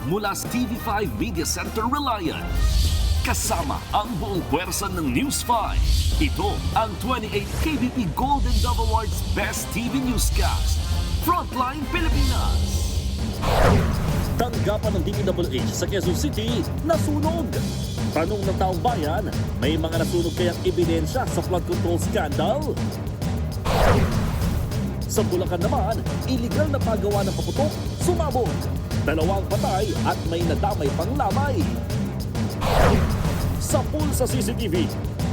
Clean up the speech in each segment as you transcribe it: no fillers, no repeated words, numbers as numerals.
mula sa TV5 Media Center Reliant. Kasama ang buong pwersa ng News 5. Ito ang 28 KBP Golden Dove Awards Best TV Newscast. Frontline Pilipinas. Tanggapan ng DPWH sa Quezon City, nasunog. Tanong ng taong bayan, may mga nasunog kayang ebidensya sa flood control scandal? Sa Bulacan naman, iligal na paggawa ng paputok, sumabog. 2 patay at may nadamay pang lamay. Sa pool sa CCTV,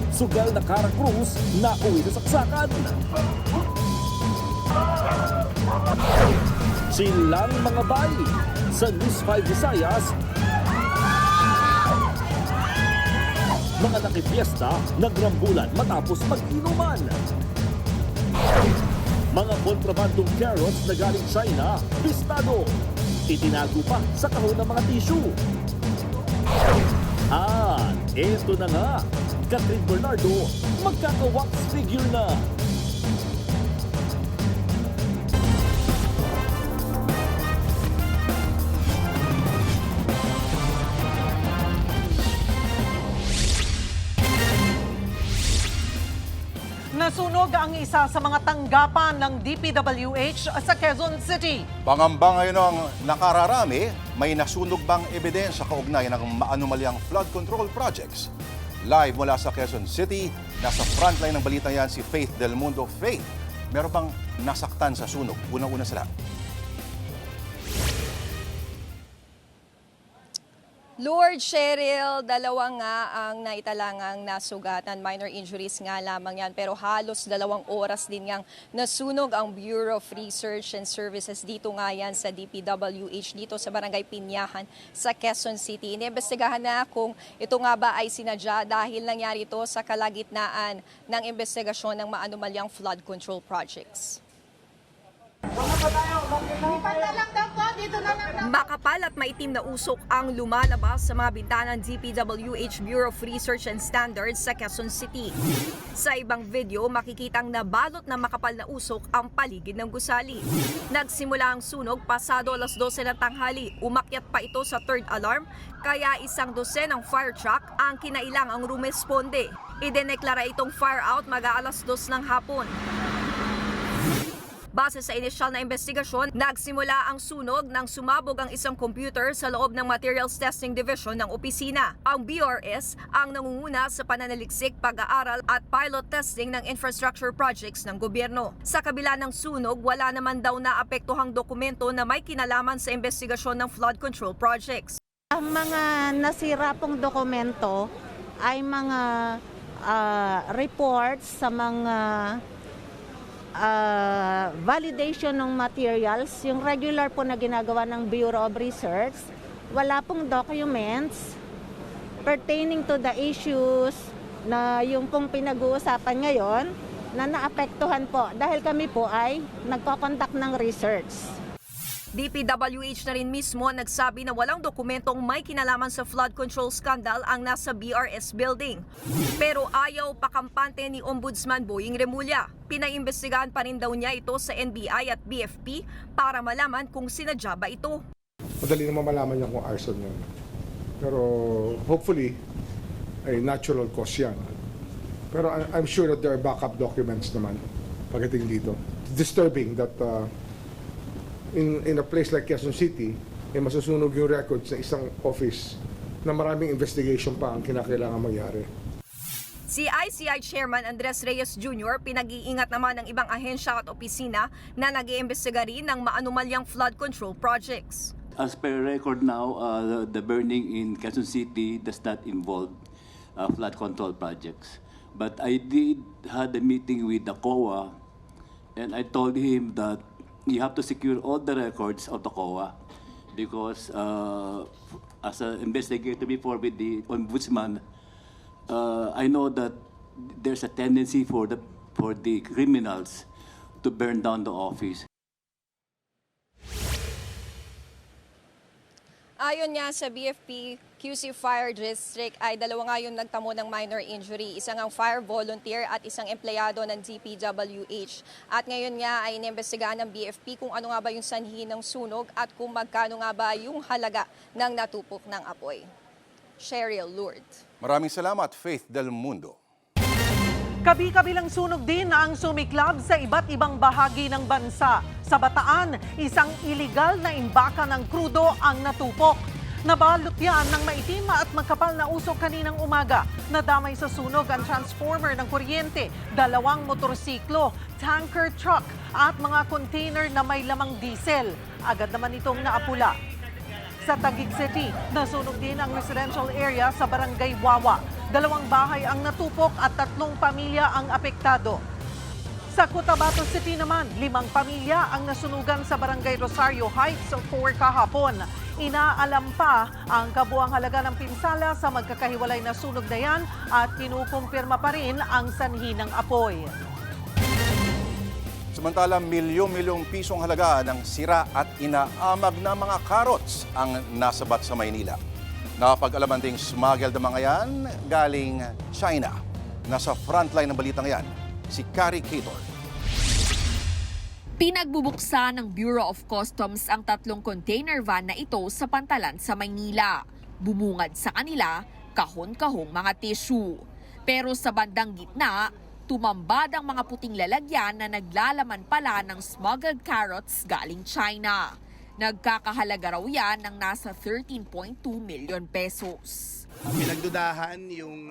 sugal na Cara Cruz na uwi sa saksakan. Silang mga bay sa News 5 Visayas, mga nakipiesta nagrambulan matapos mag-inuman. Mga kontrabandong carrots na galing China, pistado. Itinago pa sa kahon ng mga tissue. At eto na nga, Catherine Bernardo magkaka-wax figure na. Nasunog ang isa sa mga tanggapan ng DPWH sa Quezon City. Pangamba ngayon ang nakararami, may nasunog bang ebidensya kaugnay ng maanumalyang flood control projects? Live mula sa Quezon City, nasa frontline ng balita yan si Faith Del Mundo. Faith, meron bang nasaktan sa sunog? Unang-una sila. Lord Cheryl, 2 nga ang naitalangang nasugatan. Minor injuries nga lamang yan. Pero halos 2 oras din ngang nasunog ang Bureau of Research and Services. Dito nga yan sa DPWH, dito sa Barangay Pinyahan sa Quezon City. Iniimbestigahan na kung ito nga ba ay sinadya dahil nangyari ito sa kalagitnaan ng investigasyon ng maanumalyang flood control projects. Makapal at maitim na usok ang lumalabas sa mga bintana ng DPWH Bureau of Research and Standards sa Quezon City. Sa ibang video, makikitang nabalot na makapal na usok ang paligid ng gusali. Nagsimula ang sunog pasado 12:00 ng tanghali. Umakyat pa ito sa 3rd alarm, kaya 12 ng fire truck ang kinailangang rumesponde. Ideneklara itong fire out mag-aalas 2 ng hapon. Base sa inisyal na investigasyon, nagsimula ang sunog nang sumabog ang isang computer sa loob ng Materials Testing Division ng opisina. Ang BRS ang nangunguna sa pananaliksik, pag-aaral at pilot testing ng infrastructure projects ng gobyerno. Sa kabila ng sunog, wala naman daw naapektuhang dokumento na may kinalaman sa investigasyon ng flood control projects. Ang mga nasira pong dokumento ay mga reports sa mga validation ng materials, yung regular po na ginagawa ng Bureau of Research. Wala pong documents pertaining to the issues na yung pong pinag-uusapan ngayon na naapektuhan po dahil kami po ay nagko-conduct ng research. DPWH na rin mismo nagsabi na walang dokumentong may kinalaman sa flood control scandal ang nasa BRS building. Pero ayaw pakampante ni Ombudsman Boying Remulla. Pinaimbestigahan pa rin daw niya ito sa NBI at BFP para malaman kung sinadya ba ito. Madali naman malaman niya kung arson yun. Pero hopefully, ay natural cause yan. Pero I'm sure that there are backup documents naman pagdating dito. It's disturbing that in a place like Quezon City, masusunog yung records ng isang office na maraming investigation pa ang kinakailangan mangyari. Si ICI Chairman Andres Reyes Jr. pinag-iingat naman ng ibang ahensya at opisina na nag-iimbestiga rin ng maanumalyang flood control projects. As per record now, the burning in Quezon City does not involve flood control projects. But I did had a meeting with the COA and I told him that you have to secure all the records of the COA because as an investigator before with the Ombudsman, I know that there's a tendency for the criminals to burn down the office. Ayon nga sa BFP QC Fire District ay dalawa nga yung nagtamo ng minor injury. Isang ang fire volunteer at isang empleyado ng DPWH. At ngayon nga ay inimbestigahan ng BFP kung ano nga ba yung sanhi ng sunog at kung magkano nga ba yung halaga ng natupok ng apoy. Cheryl Lourdes. Maraming salamat, Faith Del Mundo. Kabi-kabilang sunog din ang sumiklab sa iba't ibang bahagi ng bansa. Sa Bataan, isang iligal na imbaka ng krudo ang natupok. Nabalot yan ng maitim at magkapal na usok kaninang umaga. Nadamay sa sunog ang transformer ng kuryente, 2 motorsiklo, tanker truck at mga container na may lamang diesel. Agad naman itong naapula. Sa Taguig City, nasunog din ang residential area sa Barangay Wawa. 2 bahay ang natupok at 3 pamilya ang apektado. Sa Cotabato City naman, 5 pamilya ang nasunugan sa Barangay Rosario Heights 4 kahapon. Inaalam pa ang kabuang halaga ng pinsala sa magkakahiwalay na sunog na yan at kinukumpirma pa rin ang sanhi ng apoy. Samantala, milyon-milyong pisong halaga ng sira at inaamag na mga carrots ang nasabat sa Maynila. Napag-alaman ding smuggled na mga yan galing China. Nasa frontline ng balitang yan, si Carrie Cator. Pinagbubuksan ng Bureau of Customs ang 3 container van na ito sa Pantalan sa Maynila. Bumungad sa kanila, kahon-kahong mga tissue. Pero sa bandang gitna, tumambad ang mga puting lalagyan na naglalaman pala ng smuggled carrots galing China. Nagkakahalaga raw yan ng nasa 13.2 million pesos. Pinagdudahan yung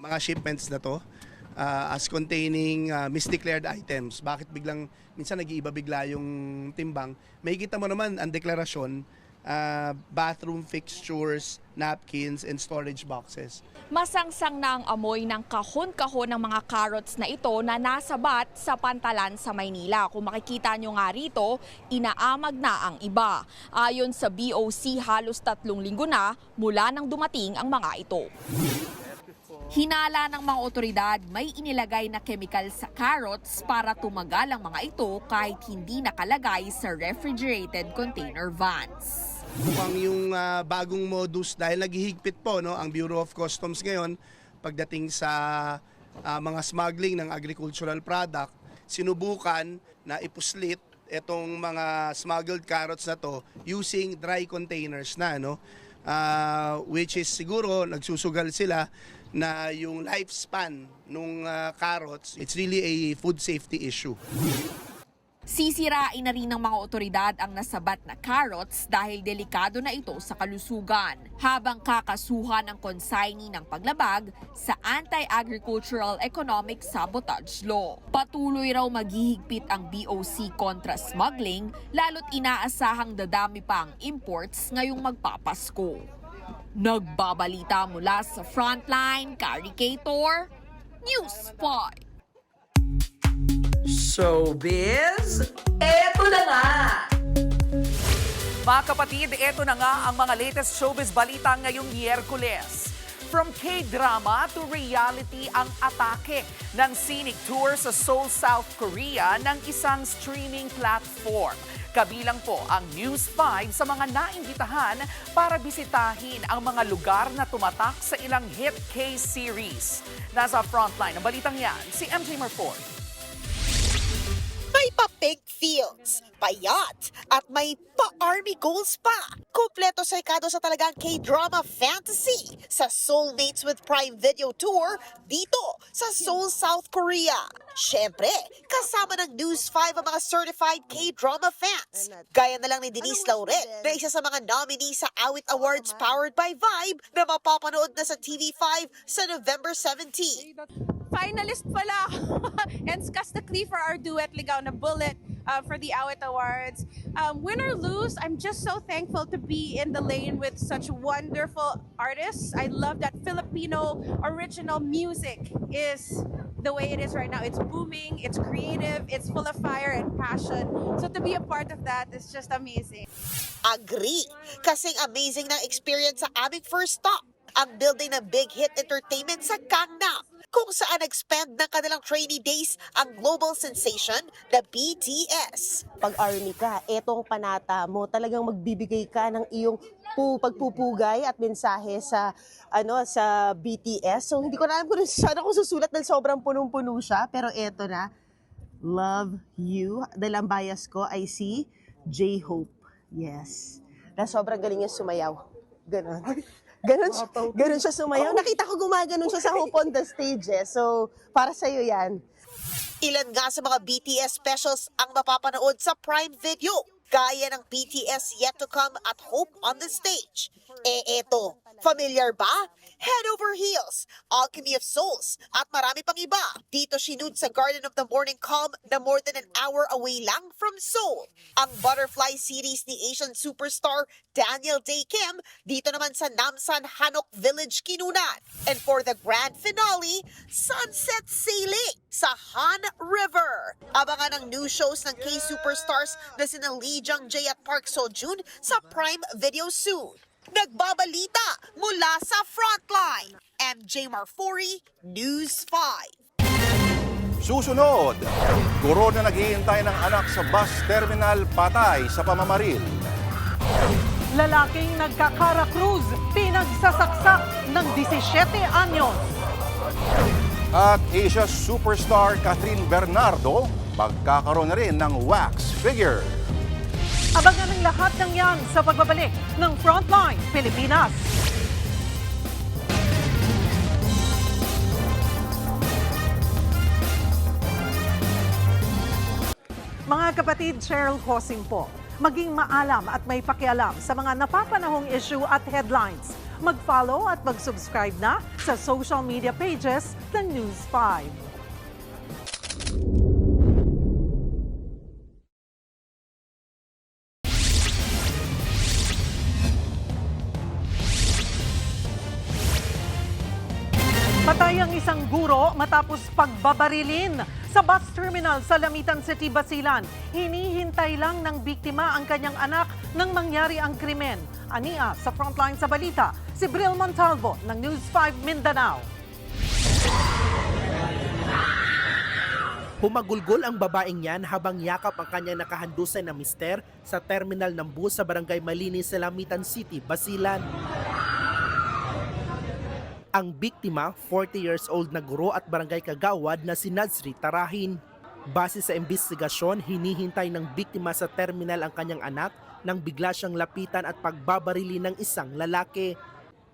mga shipments na to as containing misdeclared items. Bakit biglang, minsan nag-iiba bigla yung timbang. May kita mo naman ang deklarasyon, bathroom fixtures, napkins, and storage boxes. Masangsang na ang amoy ng kahon-kahon ng mga carrots na ito na nasabat sa Pantalan sa Maynila. Kung makikita nyo nga rito, inaamag na ang iba. Ayon sa BOC, halos 3 linggo na mula nang dumating ang mga ito. Hinala ng mga otoridad, may inilagay na chemical sa carrots para tumagal ang mga ito kahit hindi nakalagay sa refrigerated container vans. Mukhang yung bagong modus dahil naghihigpit po ang Bureau of Customs ngayon pagdating sa mga smuggling ng agricultural product, sinubukan na ipuslit itong mga smuggled carrots na to using dry containers na, which is siguro nagsusugal sila na yung lifespan ng carrots. It's really a food safety issue. Sisirain na rin ng mga otoridad ang nasabat na carrots dahil delikado na ito sa kalusugan, habang kakasuhan ang consignee ng paglabag sa Anti-Agricultural Economic Sabotage Law. Patuloy raw maghihigpit ang BOC kontra smuggling, lalo't inaasahang dadami pa ang imports ngayong magpapasko. Nagbabalita mula sa Frontline, Carrie Cator, News 5. Showbiz, eto na nga! Mga kapatid, eto na nga ang mga latest showbiz balita ngayong Miyerkules. From K-drama to reality ang atake ng scenic tour sa Seoul, South Korea ng isang streaming platform. Kabilang po ang News 5 sa mga naimbitahan para bisitahin ang mga lugar na tumatak sa ilang hit K-series. Nasa frontline ng balitang yan, si MJ Marford. May pa-pig fields, pa-yacht, at may pa-army goals pa. Kumpleto sarkado sa talagang K-drama fantasy sa Soulmates with Prime Video Tour dito sa Seoul, South Korea. Siyempre, kasama ng News 5 ang mga certified K-drama fans. Gaya na lang ni Denise Lauret na isa sa mga nominee sa Awit Awards powered by Vibe na mapapanood na sa TV5 sa November 17. Finalist pala ako. And Skastakli for our duet, Ligaw na Bullet, for the Awit Awards. Win or lose, I'm just so thankful to be in the lane with such wonderful artists. I love that Filipino original music is the way it is right now. It's booming, it's creative, it's full of fire and passion. So to be a part of that is just amazing. Agree! Kasing amazing na experience sa aming first stop, ang building ng Big Hit Entertainment sa Gangnam, kung saan nag-spend ng kanilang trainee days ang global sensation na BTS. Pag army ka, etong panata mo, talagang magbibigay ka ng iyong pagpupugay at mensahe sa sa BTS. So hindi ko na alam kung sana ko susulat dahil sobrang punong-puno siya, pero eto na. Love you. Dahil ang bias ko ay si J-Hope. Yes. Na sobrang galing niya sumayaw. Ganon. Ganon siya sumayaw. Nakita ko gumaganon siya sa Hope on the stage eh. So, para sa'yo yan. Ilan nga sa mga BTS specials ang mapapanood sa Prime Video. Gaya ng BTS Yet to Come at Hope on the Stage. Eto, familiar ba? Head Over Heels, Alchemy of Souls, at marami pang iba. Dito sinud sa Garden of the Morning Calm na more than an hour away lang from Seoul. Ang Butterfly series ni Asian superstar Daniel Dae Kim, dito naman sa Namsan Hanok Village, Kinunan. And for the grand finale, sunset sailing sa Han River. Abangan ang new shows ng K-superstars na sina Lee Jung-jae at Park Seo-joon sa Prime Video soon. Nagbabalita mula sa Frontline. MJ Marfori, News 5. Susunod, guro na naghihintay ng anak sa bus terminal patay sa pamamaril. Lalaking nagkakara cruise, pinagsasaksak ng 17 anyos. At Asia superstar Catherine Bernardo, magkakaroon na rin ng wax figure. Abangan ang lahat ng yan sa pagbabalik ng Frontline Pilipinas. Mga kapatid, Cheryl Hosing po. Maging maalam at may pakialam sa mga napapanahong issue at headlines. Mag-follow at mag-subscribe na sa social media pages ng News 5. Patay ang isang guro matapos pagbabarilin sa bus terminal sa Lamitan City, Basilan. Hinihintay lang ng biktima ang kanyang anak nang mangyari ang krimen. Ania sa Frontline sa balita, si Bril Montalvo ng News 5 Mindanao. Humagulgol ang babaeng yan habang yakap ang kanyang nakahandusay na mister sa terminal ng bus sa Barangay Malinis sa Lamitan City, Basilan. Ang biktima, 40 years old na guro at barangay kagawad na si Nadsri Tarahin. Base sa investigasyon, hinihintay ng biktima sa terminal ang kanyang anak nang bigla siyang lapitan at pagbabarili ng isang lalaki.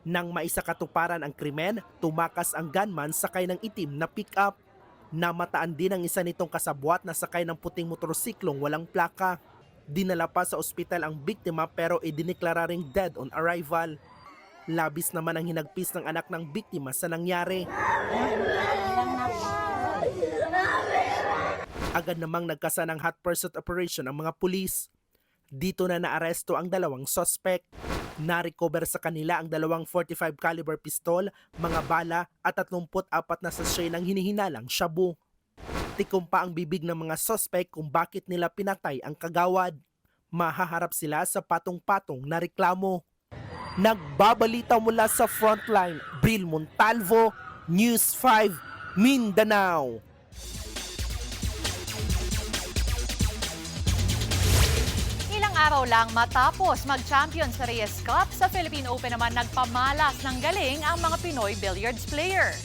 Nang maisakatuparan ang krimen, tumakas ang gunman sakay ng itim na pick-up. Namataan din ang isa nitong kasabwat na sakay ng puting motorsiklong walang plaka. Dinala pa sa ospital ang biktima pero idineklara ring dead on arrival. Labis naman ang hinagpis ng anak ng biktima sa nangyari. Agad namang nagkasa ng hot pursuit operation ang mga pulis. Dito na naaresto ang dalawang suspect. Na-recover sa kanila ang dalawang 45 caliber pistol, mga bala at 34 na sachet ng hinihinalang shabu. Tikom pa ang bibig ng mga suspect kung bakit nila pinatay ang kagawad. Mahaharap sila sa patong-patong na reklamo. Nagbabalita mula sa Frontline, Bril Montalvo, News 5, Mindanao. Ilang araw lang matapos mag-champion sa Reyes Cup, sa Philippine Open naman nagpamalas ng galing ang mga Pinoy billiards player.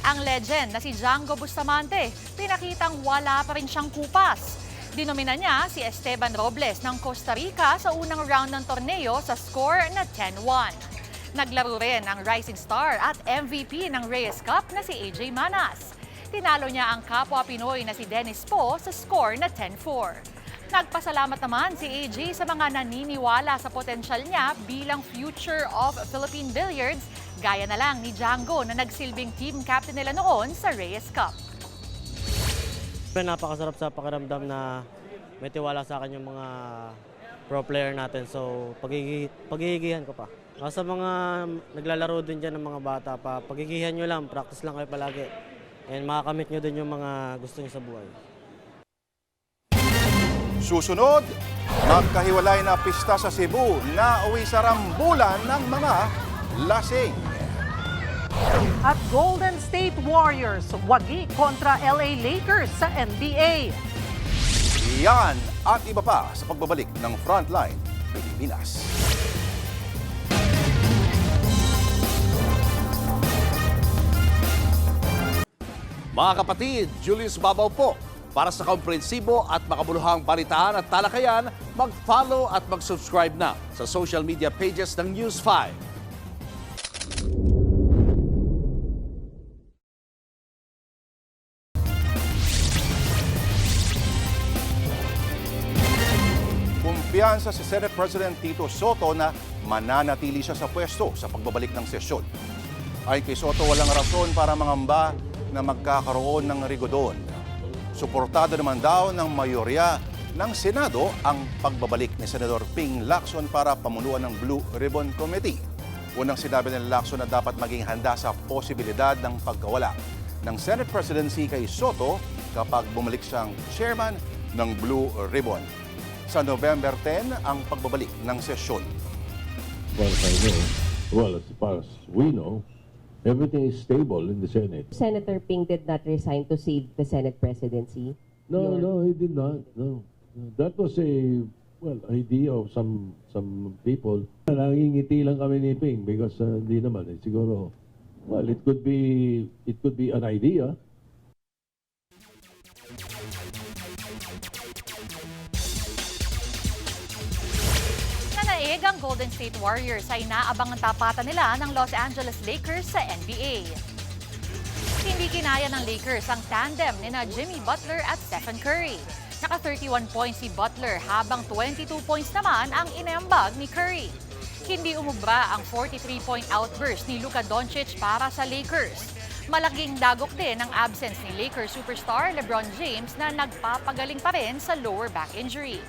Ang legend na si Django Bustamante, pinakitang wala pa rin siyang kupas. Dinomina niya si Esteban Robles ng Costa Rica sa unang round ng torneo sa score na 10-1. Naglaro rin ang rising star at MVP ng Reyes Cup na si AJ Manas. Tinalo niya ang kapwa Pinoy na si Dennis Po sa score na 10-4. Nagpasalamat naman si AJ sa mga naniniwala sa potensyal niya bilang future of Philippine Billiards, gaya na lang ni Django na nagsilbing team captain nila noon sa Reyes Cup. Napakasarap sa pakiramdam na may tiwala sa akin yung mga pro player natin. So, paghihigihan ko pa. Sa mga naglalaro din dyan ng mga bata pa, paghihigihan nyo lang, practice lang kayo palagi. And makakamit nyo din yung mga gusto nyo sa buhay. Susunod, magkahiwalay na pista sa Cebu na uwi sa rambulan ng mga lasing. At Golden State Warriors, wagi kontra LA Lakers sa NBA. Yan at iba pa sa pagbabalik ng Frontline Pilipinas. Mga kapatid, Julius Babaw po. Para sa komprehensibo at makabuluhang balitaan at talakayan, mag-follow at mag-subscribe na sa social media pages ng News 5. Kumpiyansa si Senate President Tito Soto na mananatili siya sa pwesto sa pagbabalik ng sesyon. Ayon kay Soto, walang rason para mangamba na magkakaroon ng rigodon. Suportado naman daw ng mayorya ng Senado ang pagbabalik ni Senador Ping Lacson para pamunuan ng Blue Ribbon Committee. Unang sinabi ni Lacson na dapat maging handa sa posibilidad ng pagkawala ng Senate presidency kay Soto kapag bumalik siyang chairman ng Blue Ribbon. Sa November 10 ang pagbabalik ng sesyon. Well, as far as we know, everything is stable in the Senate. Senator Ping did not resign to save the Senate presidency. No, he did not. No. That was a idea of some people. Nangingiti lang kami ni Ping because hindi naman siguro. Well, it could be an idea. Nanaig ang Golden State Warriors ay inaabang ang tapatan nila ng Los Angeles Lakers sa NBA. Hindi kinaya ng Lakers ang tandem ni Jimmy Butler at Stephen Curry. Naka 31 points si Butler habang 22 points naman ang inembag ni Curry. Hindi umubra ang 43-point outburst ni Luka Doncic para sa Lakers. Malaking dagok din ang absence ni Lakers superstar LeBron James na nagpapagaling pa rin sa lower back injury.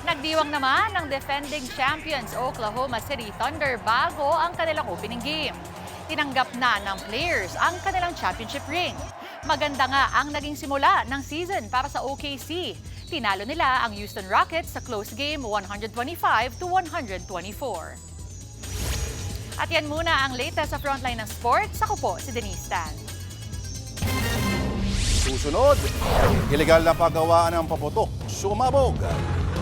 Nagdiwang naman ng defending champions Oklahoma City Thunder bago ang kanilang opening game. Tinanggap na ng players ang kanilang championship ring. Maganda nga ang naging simula ng season para sa OKC. Tinalo nila ang Houston Rockets sa close game 125-124. At yan muna ang latest sa Frontline ng Sports. Ako po si Denise Tan. Susunod, ilegal na paggawaan ng paputok, sumabog.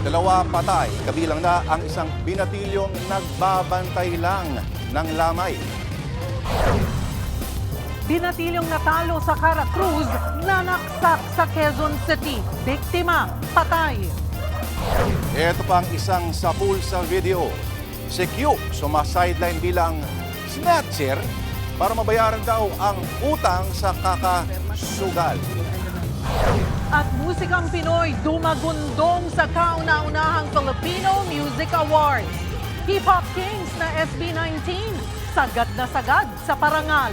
2 patay, kabilang na ang isang binatilyong nagbabantay lang ng lamay. Binatilyong natalo sa Caracruz, nanaksak sa Quezon City. Biktima, patay. Ito pang isang sapul sa video. Si Q sumasideline bilang snatcher para mabayaran daw ang utang sa kakasugal. At musikang Pinoy dumagundong sa kauna-unahang Filipino Music Awards. Hip-Hop Kings na SB19, sagad na sagad sa parangal.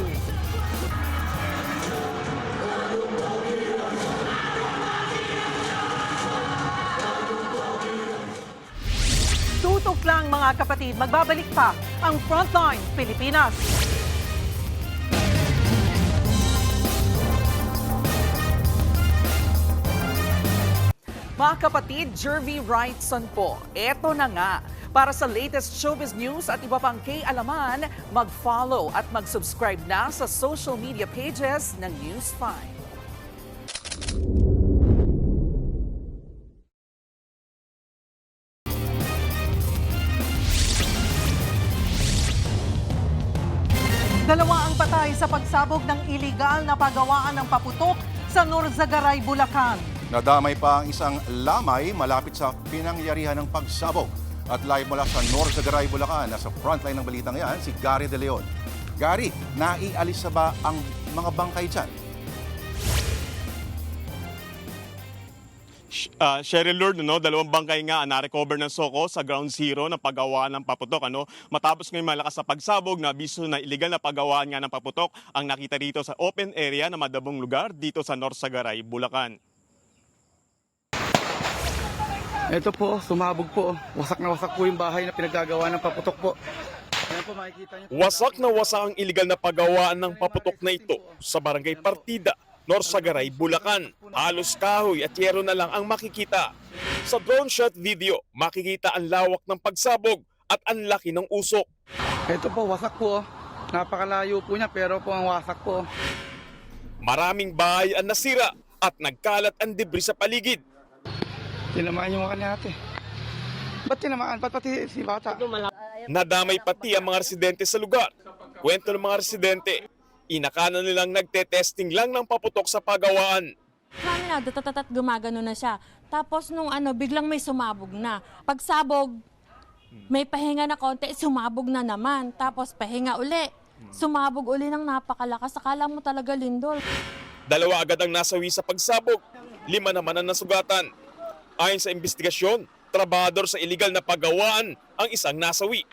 Tutok lang mga kapatid, magbabalik pa ang Frontline Pilipinas. Mga kapatid, Jervy Wrightson po. Eto na nga. Para sa latest showbiz news at iba pang K-alaman, mag-follow at mag-subscribe na sa social media pages ng News 5. Dalawa ang patay sa pagsabog ng iligal na paggawaan ng paputok sa Norzagaray, Bulacan. Nadamay pa ang isang lamay malapit sa pinangyarihan ng pagsabog. At live mula sa Norzagaray, Bulacan, nasa frontline ng balitang yan, si Gary De Leon. Gary, naialis na ba ang mga bangkay dyan? Cheryl Lord, 2 bangkay nga na-recover ng Soko sa ground zero ng paggawaan ng paputok. Matapos ngayon malakas sa pagsabog na biso na illegal na paggawaan nga ng paputok ang nakita dito sa open area na madabong lugar dito sa Norzagaray, Bulacan. Ito po, sumabog po. Wasak na wasak po yung bahay na pinaggagawa ng paputok po. Ayan po, makikita niyo. Wasak na wasak ang illegal na paggawaan ng paputok na ito sa Barangay Partida, Norzagaray, Bulacan. Halos kahoy at yero na lang ang makikita. Sa drone shot video, makikita ang lawak ng pagsabog at ang laki ng usok. Ito po, wasak po. Napakalayo po niya pero po ang wasak po. Maraming bahay ang nasira at nagkalat ang debris sa paligid. Tinamaan yung mga ate. Ba't tinamaan? Ba't pati si bata? Nadamay pati ang mga residente sa lugar. Kwento ng mga residente, Inakala nilang nagte-testing lang ng paputok sa pagawaan. Marami na, datatatat gumagano na siya. Tapos nung biglang may sumabog na. Pagsabog, may pahinga na konti, sumabog na naman. Tapos pahinga uli. Sumabog uli ng napakalakas. Akala mo talaga lindol. 2 agad ang nasawi sa pagsabog. 5 naman ang nasugatan. Ayon sa investigasyon, trabahador sa iligal na pagawaan ang isang nasawi.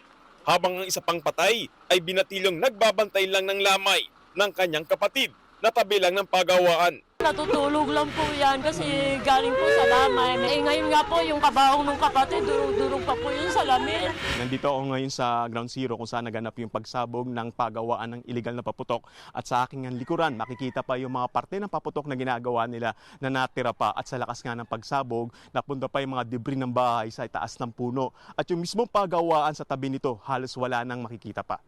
Habang ang isa pang patay ay binatilong nagbabantay lang ng lamay ng kanyang kapatid na tabi lang ng pagawaan. Natutulog lang po yan kasi galing po sa lamay. Ngayon nga po yung kabaong ng kapatid, durog-durog pa po yung salamin. Nandito ako ngayon sa Ground Zero kung saan naganap yung pagsabog ng pagawaan ng iligal na paputok. At sa aking likuran, makikita pa yung mga parte ng paputok na ginagawa nila na natira pa. At sa lakas nga ng pagsabog, napunta pa yung mga debris ng bahay sa itaas ng puno. At yung mismong pagawaan sa tabi nito, halos wala nang makikita pa.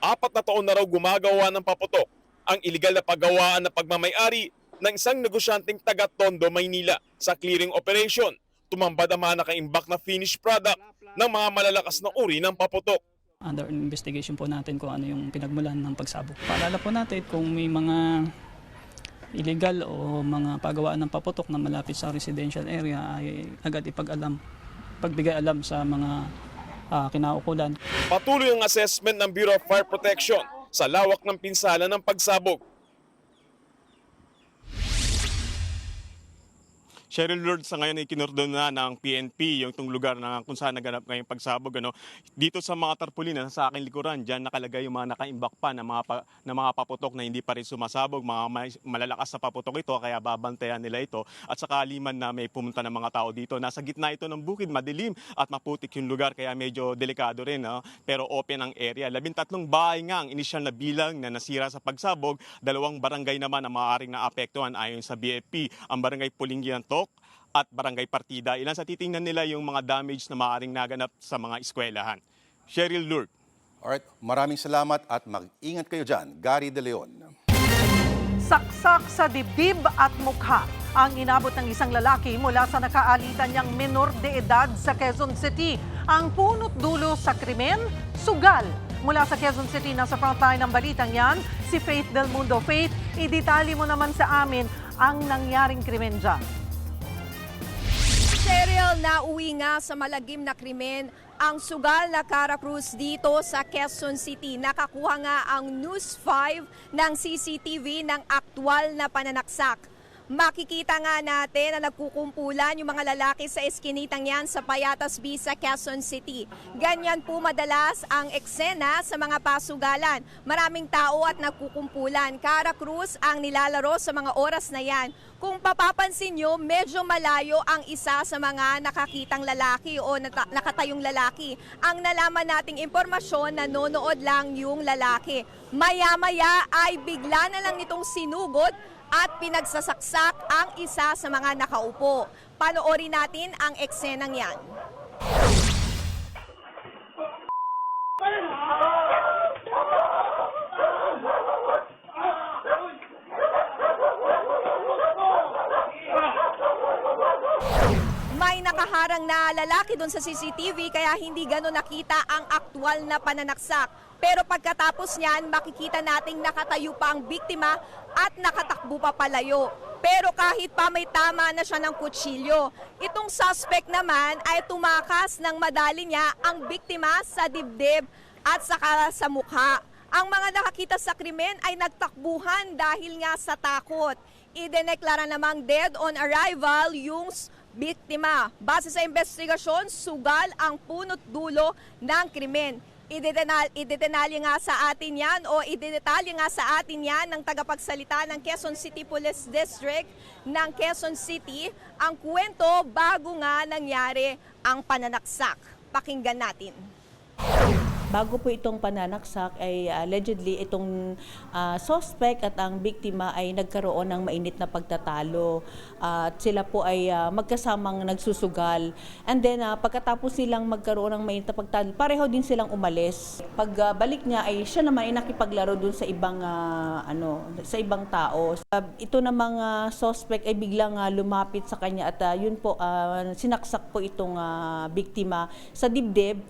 4 na taon na raw gumagawa ng paputok ang iligal na pagawaan na pagmamay-ari ng isang negosyanteng taga Tondo, Maynila sa clearing operation. Tumambad ang mga nakaimbak na finished product ng mga malalakas na uri ng paputok. Under investigation po natin kung ano yung pinagmulan ng pagsabog. Paalala po natin kung may mga illegal o mga pagawaan ng paputok na malapit sa residential area ay agad pagbigay alam sa mga kinaukulan. Patuloy ang assessment ng Bureau of Fire Protection sa lawak ng pinsala ng pagsabog. Cheryl Lord, sa ngayon ay kinordon na ng PNP yung itong lugar na kung saan naganap ngayong pagsabog. Dito sa mga tarpaulin na sa aking likuran, dyan nakalagay yung mga nakaimbak pa na mga paputok na hindi pa rin sumasabog. Mga malalakas na paputok ito, kaya babantayan nila ito. At sa kaliman na may pumunta ng mga tao dito. Nasa gitna ito ng bukid, madilim at maputik yung lugar, kaya medyo delikado rin. Pero open ang area. 13 bahay nga ang inisyal na bilang na nasira sa pagsabog. 2 barangay naman ang maaaring naapektuhan ayon sa BFP. Ang barangay Pulinggian at Barangay Partida. Ilan sa titingnan nila yung mga damage na maaaring naganap sa mga eskwelahan. Cheryl Lourdes. Alright, maraming salamat at mag-ingat kayo dyan. Gary De Leon. Saksak sa dibdib at mukha ang inabot ng isang lalaki mula sa nakaalitan niyang menor de edad sa Quezon City. Ang punot dulo sa krimen, sugal. Mula sa Quezon City, nasa frontline ng balitang yan, si Faith Del Mundo. Faith, idetali mo naman sa amin ang nangyaring krimen dyan. Cheryl, nauwi nga sa malagim na krimen ang sugal na Cara Cruz dito sa Quezon City. Nakakuha nga ang News 5 ng CCTV ng aktwal na pananaksak. Makikita nga natin na nagkukumpulan yung mga lalaki sa eskinitang yan sa Payatas B sa Quezon City. Ganyan po madalas ang eksena sa mga pasugalan. Maraming tao at nagkukumpulan. Cara Cruz ang nilalaro sa mga oras na yan. Kung papapansin nyo, medyo malayo ang isa sa mga nakakitang lalaki o nakatayong lalaki. Ang nalaman nating impormasyon, nanonood lang yung lalaki. Maya-maya ay bigla na lang nitong sinugod at pinagsasaksak ang isa sa mga nakaupo. Panoorin natin ang eksenang yan. May nakaharang na lalaki doon sa CCTV kaya hindi gano'n nakita ang aktwal na pananaksak. Pero pagkatapos niyan, makikita nating nakatayo pa ang biktima at nakatakbo pa palayo. Pero kahit pa may tama na siya ng kutsilyo, itong suspect naman ay tumakas ng madali niya ang biktima sa dibdib at saka sa mukha. Ang mga nakakita sa krimen ay nagtakbuhan dahil nga sa takot. Ideneklara namang dead on arrival yung biktima. Base sa investigasyon, sugal ang punot dulo ng krimen. Idedetalye nga sa atin yan o idedetalye nga sa atin yan ng tagapagsalita ng Quezon City Police District ng Quezon City ang kwento bago nga nangyari ang pananaksak. Pakinggan natin. Bago po itong pananaksak ay allegedly itong suspect at ang biktima ay nagkaroon ng mainit na pagtatalo at sila po ay magkasamang nagsusugal. And then pagkatapos silang magkaroon ng mainit na pagtatalo, pareho din silang umalis. Pagbalik niya ay siya naman ay nakipaglaro dun sa ibang sa ibang tao. Ito namang suspect ay biglang lumapit sa kanya at yun po sinaksak po itong biktima sa dibdib.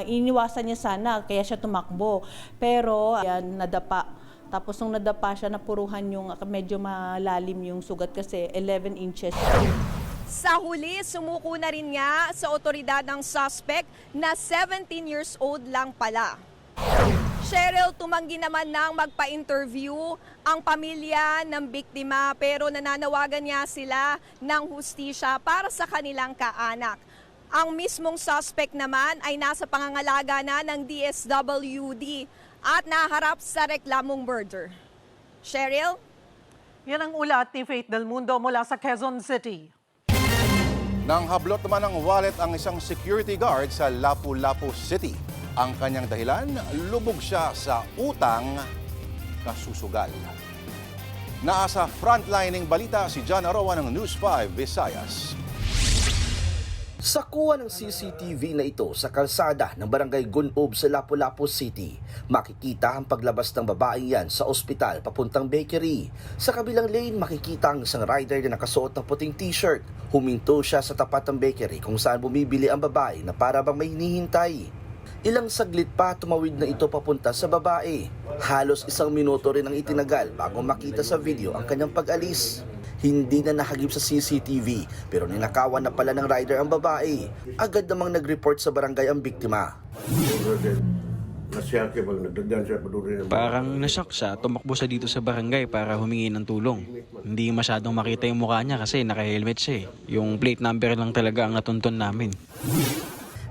Iniwasan niya sana kaya siya tumakbo. Pero nadapa Tapos nung nadapa siya, napuruhan yung medyo malalim yung sugat kasi 11 inches. Sa huli, sumuko na rin nga sa otoridad ng suspect na 17 years old lang pala. Cheryl, tumanggi naman nang magpa-interview ang pamilya ng biktima pero nananawagan niya sila ng hustisya para sa kanilang kaanak. Ang mismong suspect naman ay nasa pangangalaga na ng DSWD at naharap sa reklamong murder. Cheryl? Yan ang ulat ni Faith Del Mundo mula sa Quezon City. Nang hablot naman ng wallet ang isang security guard sa Lapu-Lapu City. Ang kanyang dahilan, lubog siya sa utang kasusugal. Nasa frontlining balita si John Arawa ng News 5 Visayas. Sa kuha ng CCTV na ito sa kalsada ng Barangay Gunob sa Lapu-Lapu City, makikita ang paglabas ng babaeng yan sa ospital papuntang bakery. Sa kabilang lane, makikita ang isang rider na nakasuot ng puting t-shirt. Huminto siya sa tapat ng bakery kung saan bumibili ang babae na para bang may hinihintay. Ilang saglit pa tumawid na ito papunta sa babae. Halos 1 minuto rin ang itinagal bago makita sa video ang kanyang pag-alis. Hindi na nahagip sa CCTV pero ninakawan na pala ng rider ang babae. Agad namang nag-report sa barangay ang biktima. Parang nashock siya, tumakbo siya dito sa barangay para humingi ng tulong. Hindi masyadong makita yung mukha niya kasi naka-helmet siya eh. Yung plate number lang talaga ang natuntun namin.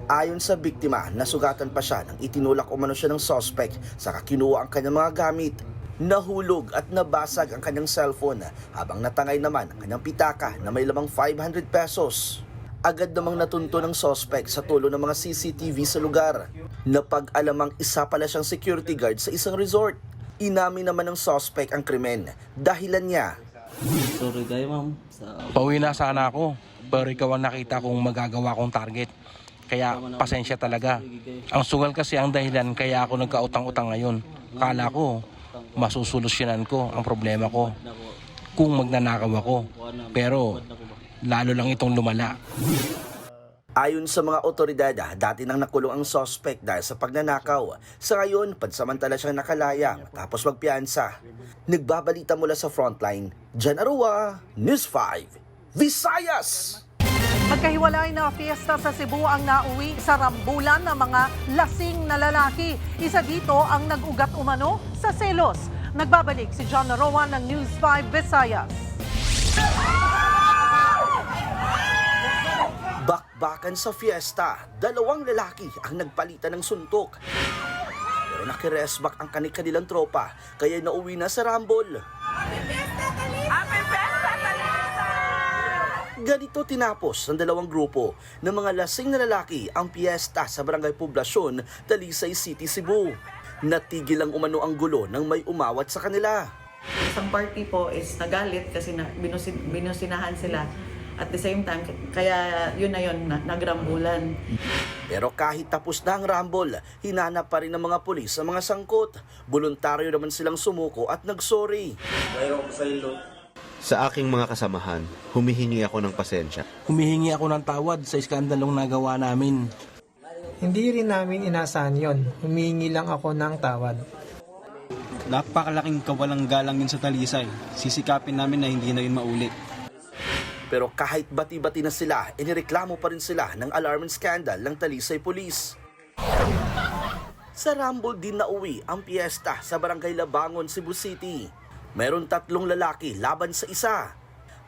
Ayon sa biktima, nasugatan pa siya nang itinulak umano siya ng suspect saka kinuha ang kanyang mga gamit. Nahulog at nabasag ang kanyang cellphone habang natangay naman ang kanyang pitaka na may lamang 500 pesos. Agad namang natunto ng suspect sa tulong ng mga CCTV sa lugar. Napag-alamang isa pala siyang security guard sa isang resort. Inamin naman ng suspect ang krimen. Dahilan niya. Sorry kayo ma'am. Pauwi na sana ako, pero ikaw ang nakita kong magagawa kong target. Kaya pasensya talaga. Ang sugal kasi ang dahilan kaya ako nagkautang-utang ngayon. Kala ko masusolusyonan ko ang problema ko kung magnanakaw ako. Pero lalo lang itong lumala. Ayon sa mga otoridad, dati nang nakulong ang suspect dahil sa pagnanakaw. Sa ngayon, pansamantala siyang nakalaya tapos magpiyansa. Nagbabalita mula sa frontline, Jan Arua, News 5, Visayas! Magkahiwalay na fiesta sa Cebu ang nauwi sa rambulan ng mga lasing na lalaki. Isa dito ang nag-ugat umano sa selos. Nagbabalik si John Arawa ng News 5 Visayas. Bakbakan sa fiesta, 2 lalaki ang nagpalitan ng suntok. Pero nakiresbak ang kanilang tropa, kaya nauwi na sa Rambol. Ganito tinapos ng 2 grupo ng mga lasing na lalaki ang piyesta sa Barangay Poblasyon, Talisay City, Cebu. Natigil lang umano ang gulo nang may umawat sa kanila. Isang party po is nagalit kasi binusinahan sila. At the same time, kaya yun nagrambulan. Pero kahit tapos na ang rambol, hinanap pa rin ng mga pulis ang mga sangkot. Voluntaryo naman silang sumuko at nagsorry. Sa aking mga kasamahan, humihingi ako ng pasensya. Humihingi ako ng tawad sa iskandalong nagawa namin. Hindi rin namin inasahan yon. Humihingi lang ako ng tawad. Napakalaking kawalang galang yun sa Talisay. Sisikapin namin na hindi na yun maulit. Pero kahit bati-bati na sila, inireklamo pa rin sila ng alarm scandal ng Talisay Police. Sa Rambol din nauwi ang piyesta sa Barangay Labangon, Cebu City. Meron 3 lalaki laban sa isa.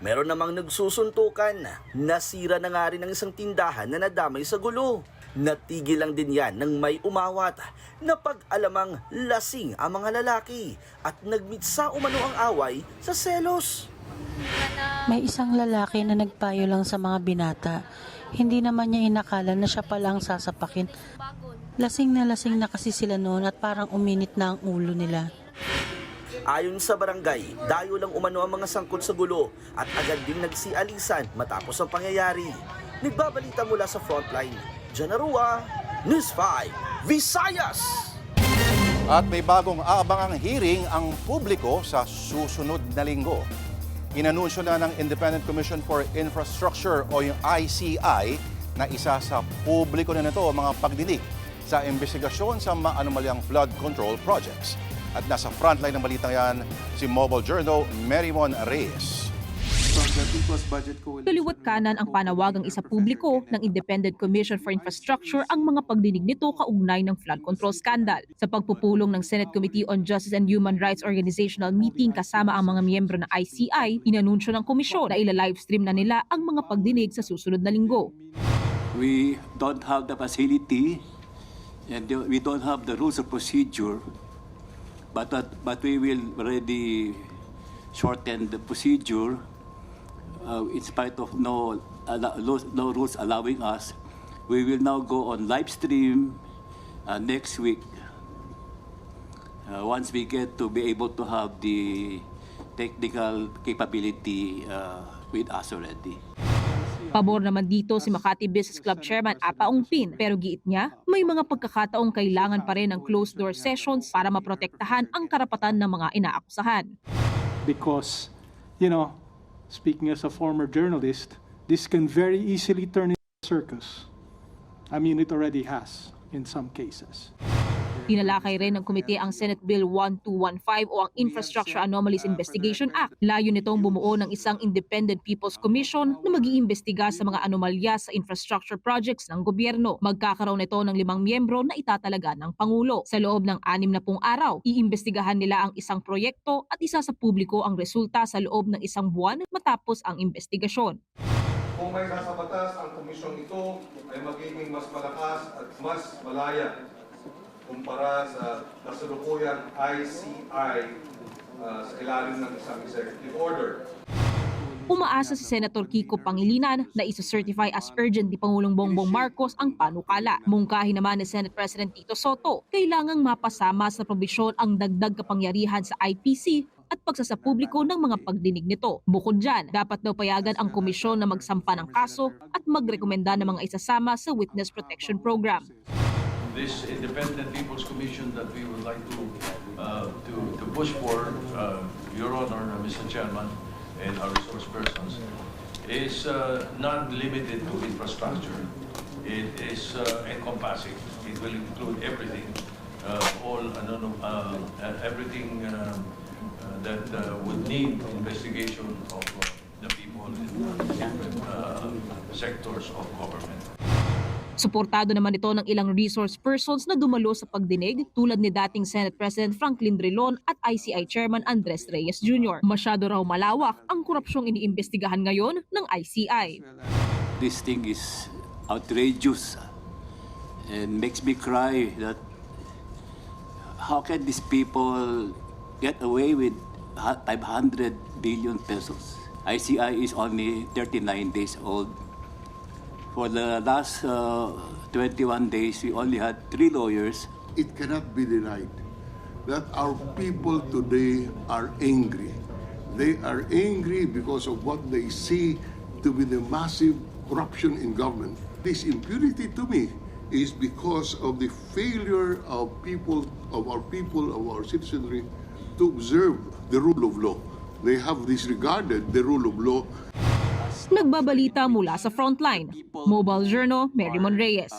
Meron namang nagsusuntukan. Nasira na nga rin ang isang tindahan na nadamay sa gulo. Natigil lang din yan nang may umawat. Napag-alamang lasing ang mga lalaki at nagmitsa umano ang away sa selos. May isang lalaki na nagpayo lang sa mga binata. Hindi naman niya inakala na siya palang sasapakin. Lasing na kasi sila noon at parang uminit na ang ulo nila. Ayon sa barangay, dayo lang umano ang mga sangkot sa gulo at agad ding nagsialisan matapos ang pangyayari. Nagbabalita mula sa frontline, Jan Arua, News 5, Visayas! At may bagong aabangang hearing ang publiko sa susunod na linggo. Inanunsyo na ng Independent Commission for Infrastructure o yung ICI na isa sa publiko na nito ang mga pagdinig sa investigasyon sa maanomalyang flood control projects. At nasa frontline ng balitang yan, si Mobile Journal Merrimon Reyes. Kaliwat kanan ang panawagang isa publiko ng Independent Commission for Infrastructure ang mga pagdinig nito kaugnay ng flood control scandal. Sa pagpupulong ng Senate Committee on Justice and Human Rights organizational meeting kasama ang mga miyembro ng ICI, inanunsyo ng komisyon na ila-livestream na nila ang mga pagdinig sa susunod na linggo. We don't have the facility and we don't have the rules of procedure, but we will already shorten the procedure. In spite of no rules allowing us, we will now go on live stream next week. Once we get to be able to have the technical capability with us already. Pabor naman dito si Makati Business Club Chairman Apa Ongpin, pero giit niya may mga pagkakataong kailangan pa rin ng closed-door sessions para maprotektahan ang karapatan ng mga inaakusahan. Because, speaking as a former journalist, this can very easily turn into a circus. I mean, it already has in some cases. Tinalakay rin ng komite ang Senate Bill 1215 o ang Infrastructure Anomalies Investigation Act. Layo nitong bumuo ng isang Independent People's Commission na mag-iimbestiga sa mga anomalya sa infrastructure projects ng gobyerno. Magkakaroon ito ng 5 miyembro na itatalaga ng Pangulo. Sa loob ng 60 araw, iimbestigahan nila ang isang proyekto at isa sa publiko ang resulta sa loob ng 1 buwan matapos ang investigasyon. Kung may sasabatas ang komisyong ito ay magiging mas malakas at mas malaya kumpara sa kasalukuyang ICI sa ilalim ng isang executive order. Umaasa si Senator Kiko Pangilinan na isa-certify as urgent ni Pangulong Bongbong Marcos ang panukala. Mungkahi naman ni Senate President Tito Soto, kailangang mapasama sa probisyon ang dagdag kapangyarihan sa IPC at pagsasapubliko ng mga pagdinig nito. Bukod dyan, dapat daw payagan ang komisyon na magsampa ng kaso at magrekomenda ng mga isasama sa Witness Protection Program. This Independent People's Commission that we would like to push for, Your Honor, Mr. Chairman, and our resource persons, is not limited to infrastructure. It is encompassing. It will include everything, everything that would need investigation of the people in sectors of government. Suportado naman ito ng ilang resource persons na dumalo sa pagdinig tulad ni dating Senate President Franklin Drilon at ICI Chairman Andres Reyes Jr. Masyado raw malawak ang korupsyong iniimbestigahan ngayon ng ICI. This thing is outrageous and makes me cry that how can these people get away with 500 billion pesos? ICI is only 39 days old. For the last 21 days, we only had 3 lawyers. It cannot be denied that our people today are angry. They are angry because of what they see to be the massive corruption in government. This impunity to me is because of the failure of our citizenry to observe the rule of law. They have disregarded the rule of law. Nagbabalita mula sa Frontline. Mobile Journal, Merrimon Reyes.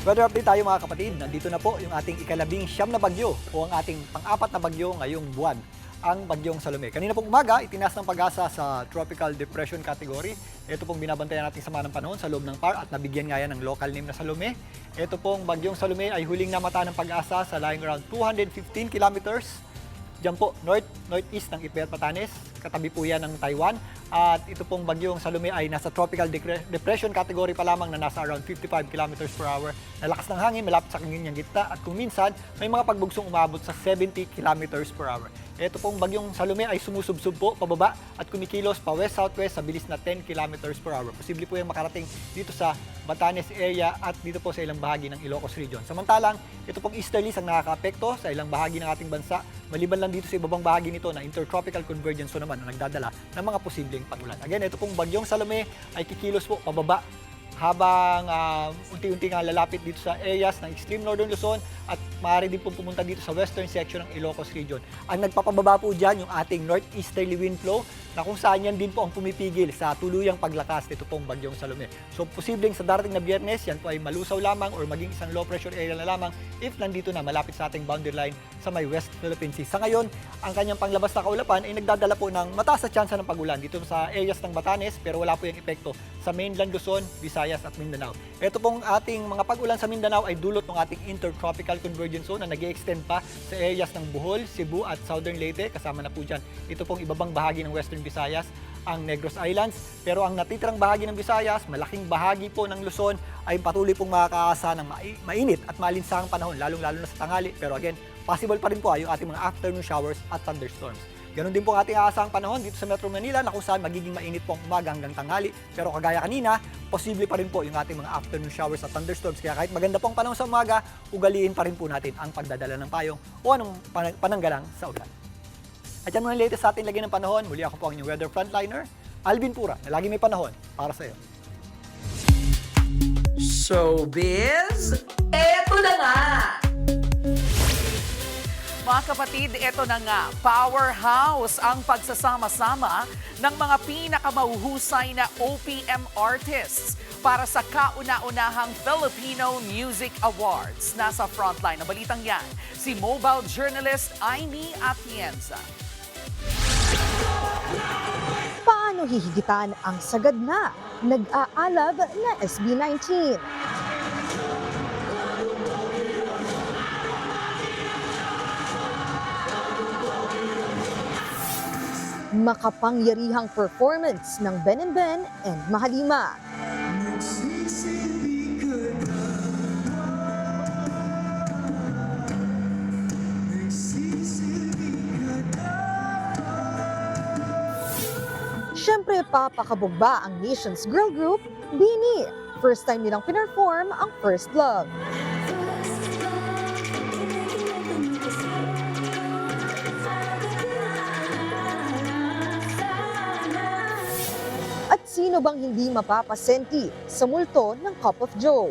Weather update tayo mga kapatid. Nandito na po yung ating ika-19 na bagyo o ang ating pang-4 na bagyo ngayong buwan, ang bagyong Salome. Kanina pong umaga, itinas ng Pag-asa sa Tropical Depression category. Ito pong binabantayan natin sama ng panahon sa loob ng PAR at nabigyan nga yan ng local name na Salome. Ito pong bagyong Salome ay huling namata ng Pag-asa sa lying around 215 kilometers. Diyan po, northeast ng Itbay at Batanes. Katabi po yan ng Taiwan. At ito pong bagyong Salome ay nasa Tropical Depression category pa lamang na nasa around 55 kilometers per hour. Nalakas ng hangin, malapit sa kanyang gitna at kung minsan, may mga pagbugsong umabot sa 70 kilometers per hour. Ito pong bagyong Salome ay sumusubsub po pababa at kumikilos pa west-southwest sa bilis na 10 kilometers per hour. Posible po yung makarating dito sa Batanes area at dito po sa ilang bahagi ng Ilocos Region. Samantalang, ito pong easterlies ang nakakaapekto sa ilang bahagi ng ating bansa. Maliban lang dito sa ibabang bahagi nito na intertropical convergence naman na nagdadala ng mga posibleng pag-ulan. Again, ito pong bagyong Salome ay kikilos po pababa habang unti-unti nga lalapit dito sa areas ng extreme northern Luzon at maaari din po pumunta dito sa western section ng Ilocos Region. Ang nagpapababa po dyan yung ating northeasterly wind flow na kung saan yan din po ang pumipigil sa tuluyang paglakas nito pong bagyong Salome. So posibleng sa darating na Biyernes, yan po ay malusaw lamang or maging isang low pressure area na lamang if nandito na malapit sa ating boundary line sa may West Philippine Sea. Sa ngayon, ang kanyang panglabas na kaulapan ay nagdadala po ng mataas na tsansa ng pagulan dito sa areas ng Batanes pero wala po yung epekto sa mainland Luzon, Visayas at Mindanao. Ito pong ating mga pag-ulan sa Mindanao ay dulot ng ating intertropical convergence zone na nag-i-extend pa sa areas ng Bohol, Cebu at Southern Leyte. Kasama na po dyan ito pong ibabang bahagi ng Western Visayas, ang Negros Islands. Pero ang natitirang bahagi ng Visayas, malaking bahagi po ng Luzon ay patuloy pong makakaasa ng mainit at malinsahang panahon, lalong-lalo na sa tanghali. Pero again, possible pa rin po yung ating mga afternoon showers at thunderstorms. Ganon din po ang ating aasahang panahon dito sa Metro Manila na kung saan magiging mainit po ang umaga hanggang tanghali. Pero kagaya kanina, posible pa rin po yung ating mga afternoon showers at thunderstorms. Kaya kahit maganda po ang panahon sa umaga, ugaliin pa rin po natin ang pagdadala ng payong o anong pananggalang sa ulan. At yan muna ang latest sa ating lagay ng panahon. Muli ako po ang inyong weather frontliner, Alvin Pura, na lagi may panahon para sa iyo. Showbiz, eto na nga! Mga kapatid, ito na nga, powerhouse ang pagsasama-sama ng mga pinakamahuhusay na OPM artists para sa kauna-unahang Filipino Music Awards. Nasa frontline ng balitang yan, si mobile journalist Aimee Atienza. Paano hihigitan ang sagad na nag-aalab na SB19? Makapangyarihang performance ng Ben and Ben and Mahalima. Siyempre, papakabog ba ang nation's girl group, BINI? First time nilang pinerform ang First Love. At sino bang hindi mapapasenti sa multo ng Cup of Joe?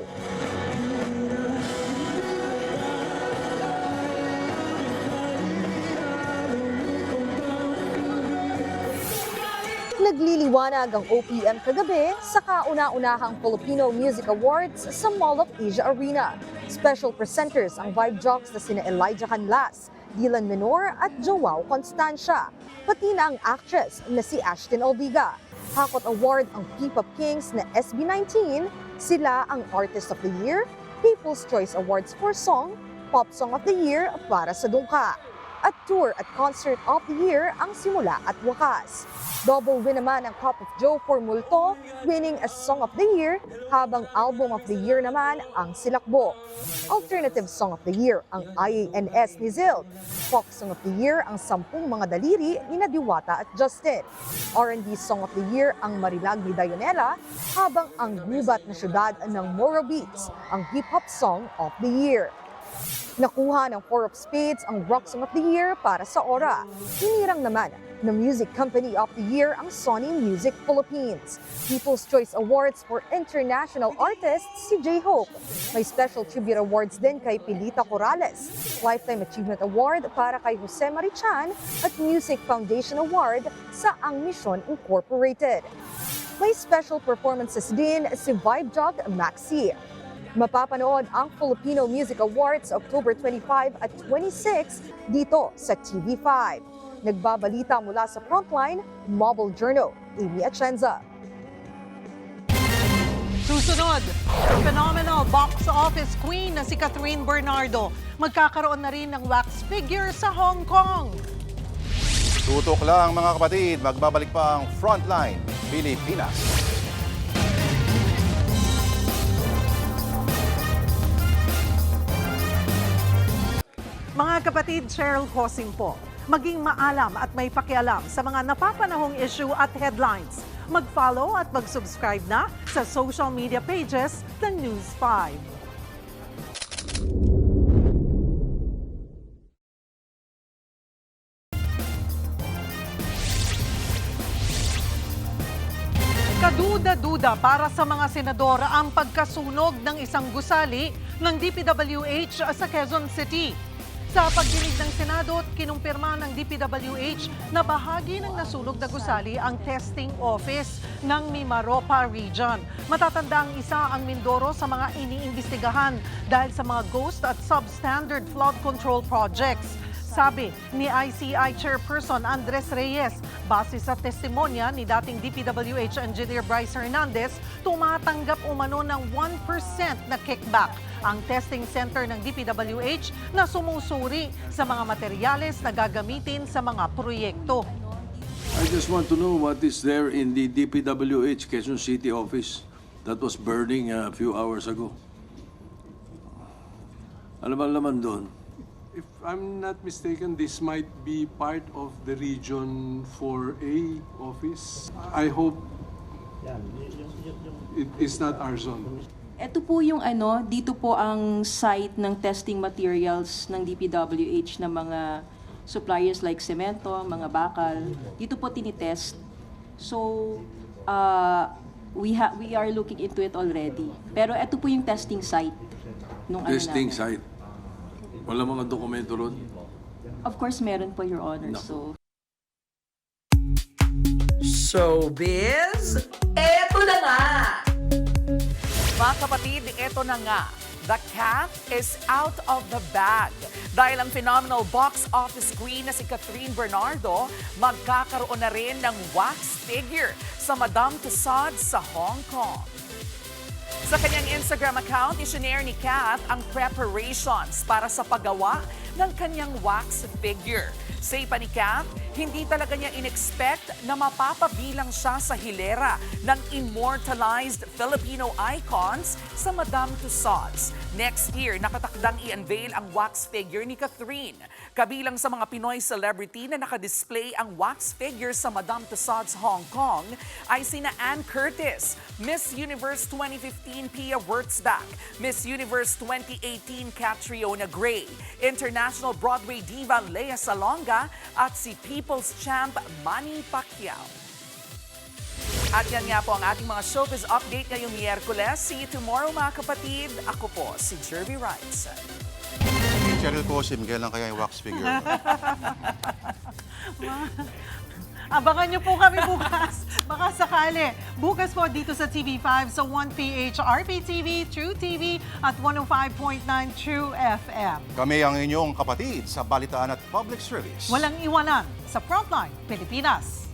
Nagliliwanag ang OPM kagabi sa kauna-unahang Filipino Music Awards sa Mall of Asia Arena. Special presenters ang Vibe Jocks na sina Elijah Canlas, Dylan Menor at Joao Constancia, pati na ang actress na si Ashton Olviga. Hakot Award ang P-Pop Kings na SB19, sila ang Artist of the Year, People's Choice Awards for Song, Pop Song of the Year para sa Dungka. At Tour at Concert of the Year ang simula at wakas. Double win naman ang Cup of Joe for Multo, winning as Song of the Year, habang Album of the Year naman ang Silakbo. Alternative Song of the Year ang IANS ni Zild. Folk Song of the Year ang Sampung Mga Daliri ni Diwata at Justin. R&B Song of the Year ang Marilag ni Dionela, habang ang gubat na syudad ng Moro Beats ang Hip Hop Song of the Year. Nakuha ng Four of Spades ang Rock Song of the Year para sa Aura. Hinirang naman na Music Company of the Year ang Sony Music Philippines. People's Choice Awards for International Artists si J-Hope. May Special Tribute Awards din kay Pilita Corrales. Lifetime Achievement Award para kay Jose Marichan at Music Foundation Award sa Ang Mission Incorporated. May special performances din si Vibe Jog Maxi. Mapapanood ang Filipino Music Awards October 25 at 26 dito sa TV5. Nagbabalita mula sa Frontline, Mobile Journal, Aimee Atienza. Susunod, phenomenal box office queen na si Catherine Bernardo. Magkakaroon na rin ng wax figure sa Hong Kong. Tutok lang mga kapatid, magbabalik pa ang Frontline Pilipinas. Mga kapatid, Cheryl Cosing po. Maging maalam at may pakialam sa mga napapanahong issue at headlines. Mag-follow at mag-subscribe na sa social media pages ng News 5. Kaduda-duda para sa mga senador ang pagkasunog ng isang gusali ng DPWH sa Quezon City. Sa pagdinig ng Senado, kinumpirma ng DPWH na bahagi ng nasunog na gusali ang testing office ng Mimaropa Region. Matatanda ang isa ang Mindoro sa mga iniimbestigahan dahil sa mga ghost at substandard flood control projects. Sabi ni ICI Chairperson Andres Reyes, base sa testimonya ni dating DPWH Engineer Bryce Hernandez, tumatanggap umano ng 1% na kickback ang testing center ng DPWH na sumusuri sa mga materyales na gagamitin sa mga proyekto. I just want to know what is there in the DPWH Quezon City office that was burning a few hours ago. Ano ba laman doon? If I'm not mistaken, this might be part of the Region 4A office. I hope it is not our zone. Ito po yung dito po ang site ng testing materials ng DPWH ng mga suppliers like semento, mga bakal. Dito po tinitest. So, we are looking into it already. Pero ito po yung testing site. Testing site. Wala mga dokumento ron? Of course, meron po, Your Honor. No. Showbiz, eto na nga! Mga kapatid, eto na nga. The cat is out of the bag. Dahil ang phenomenal box office queen na si Catherine Bernardo, magkakaroon na rin ng wax figure sa Madame Tussauds sa Hong Kong. Sa kanyang Instagram account, isinare ni Kat ang preparations para sa paggawa ng kanyang wax figure. Say pa ni Kat, hindi talaga niya in-expect na mapapabilang siya sa hilera ng immortalized Filipino icons sa Madame Tussauds. Next year, nakatakdang i-unveil ang wax figure ni Catherine. Kabilang sa mga Pinoy celebrity na nakadisplay ang wax figure sa Madame Tussauds Hong Kong ay sina Ann Curtis, Miss Universe 2015 Pia Wurtzbach, Miss Universe 2018 Catriona Gray, International Broadway diva Lea Salonga at si People's Champ Manny Pacquiao. At yan nga po ang ating mga showbiz update ngayong Miyerkules. See you tomorrow mga kapatid. Ako po si Jervy Wrights. Cheryl ko, si Miguel lang kaya yung wax figure. Abangan niyo po kami bukas. Baka sakali. Bukas po dito sa TV5 sa 1PH RPTV, True TV at 105.9 True FM. Kami ang inyong kapatid sa balitaan at public service. Walang iwanan sa Frontline Pilipinas.